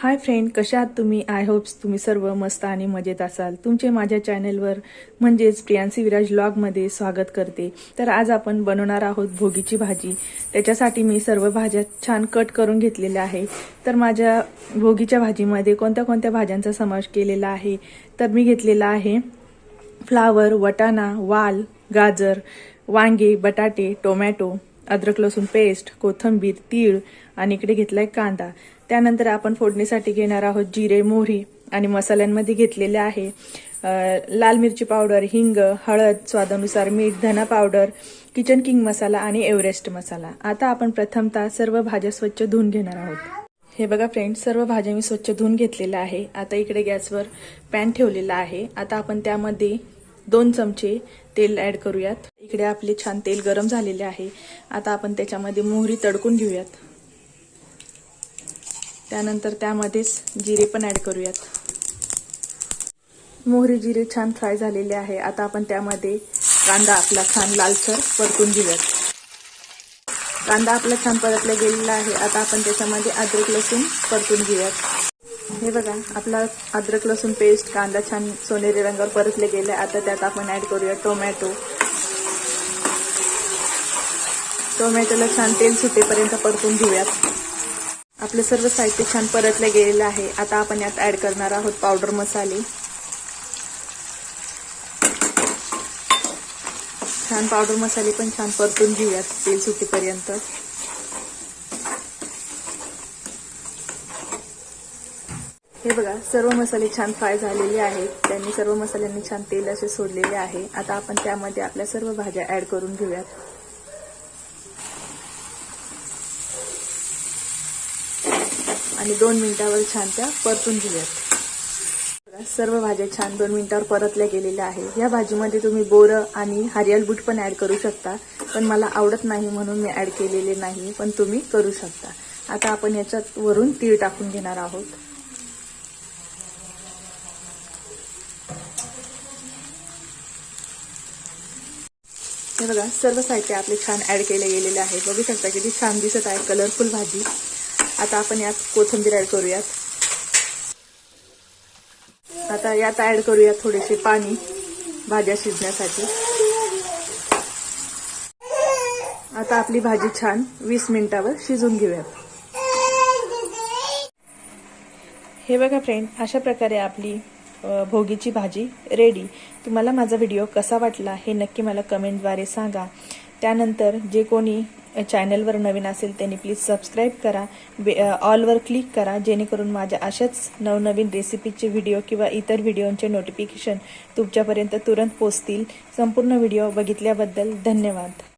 Hi friend, कशा आहात तुम्ही? आय होप्स तुम्ही सर्व मस्त आणि मजेत असाल. तुमचे माझ्या चॅनलवर म्हणजेच प्रियांसी विराज व्लॉगमध्ये स्वागत करते. तर आज आपण बनवणार आहोत भोगीची भाजी. त्याच्यासाठी मी सर्व भाज्या छान कट करून घेतलेल्या आहे. तर माझ्या भोगीच्या भाजीमध्ये कोणत्या कोणत्या भाज्यांचा समावेश केलेला आहे तर मी घेतलेला आहे फ्लावर, वटाणा, वाल, गाजर, वांगे, बटाटे, टोमॅटो, अद्रक लसूण पेस्ट, कोथिंबीर, तीळ आणि इकडे घेतलाय कांदा. त्यानंतर आपण फोडणीसाठी घेणार आहोत जिरे, मोहरी आणि मसाल्यांमध्ये घेतलेले आहे लाल मिरची पावडर, हिंग, हळद, स्वादानुसार मीठ, धना पावडर, किचन किंग मसाला आणि एव्हरेस्ट मसाला. आता आपण प्रथमतः सर्व भाज्या स्वच्छ धुवून घेणार आहोत. हे बघा फ्रेंड्स, सर्व भाज्या मी स्वच्छ धुवून घेतलेल्या आहे. आता इकडे गॅसवर पॅन ठेवलेला आहे. आता आपण त्यामध्ये 2 चमचे तेल ऍड करूयात. इकडे आपले छान तेल गरम झालेले आहे. आता आपण त्याच्यामध्ये मोहरी तडकून घेऊयात. त्यानंतर त्यामध्येच जिरे पण ऍड करूयात. मोहरी जिरे छान फ्राय झालेले आहे. आता आपण त्यामध्ये कांदा आपला छान लालसर परतून घेऊयात. कांदा आपला छान परतला गेलेला आहे. आता आपण त्याच्यामध्ये अद्रक लसूण परतून घेऊयात. हे बघा, आपला अद्रक लसूण पेस्ट, कांदा छान सोनेरी रंगावर परतले गेले. आता त्यात आपण ऍड करूया टोमॅटो. टोमॅटोला छान तेल सुटेपर्यंत परतून घेऊयात. आपले सर्व साहित्य छान परतले गेलेले आहे. आता आपण यात ऍड करणार आहोत पावडर मसाले. छान पावडर मसाले पण छान परतून घेऊयात तेल सुटेपर्यंत. हे बघा, सर्व मसाले छान फ्राय झालेले आहेत. त्यांनी सर्व मसाल्यांनी छान तेल असे सोडलेले आहे. आता आपण त्यामध्ये आपल्या सर्व भाज्या ऍड करून घेऊयात. आणि 2 मिनिटावर छान त्या परतून घेऊयात. सर्व भाज्या छान 2 मिनिटावर परतल्या गेलेल्या आहेत. या भाजीमध्ये तुम्ही बोरं आणि हरियाल बूट पण ऍड करू शकता, पण मला आवडत नाही म्हणून मी ऍड केलेले नाही, पण तुम्ही करू शकता. आता आपण याच्यात वरून तीळ टाकून घेणार आहोत. हे बघा, सर्व साहित्य आपले छान ऍड केले गेलेले आहे. बघू शकता किती छान दिसत आहे, कलरफुल भाजी. आता आपण यात कोथिंबीर ऍड करूयात. आता यात ऍड करूयात थोडेसे पाणी भाज्या शिजण्यासाठी. आता आपली भाजी छान 20 मिनिटावर शिजून घेऊयात. हे बघा फ्रेंड, अशा प्रकारे आपली भोगीची भाजी रेडी. तुम्हाला माझा व्हिडिओ कसा वाटला हे नक्की मला कमेंटद्वारे सांगा. त्यानंतर जे कोणी चॅनलवर नवीन असेल त्यांनी प्लीज सबस्क्राईब करा, ऑलवर क्लिक करा, जेणेकरून माझ्या अशाच नवनवीन रेसिपीचे व्हिडिओ किंवा इतर व्हिडिओंचे नोटिफिकेशन तुमच्यापर्यंत तुरंत पोहोचतील. संपूर्ण व्हिडिओ बघितल्याबद्दल धन्यवाद.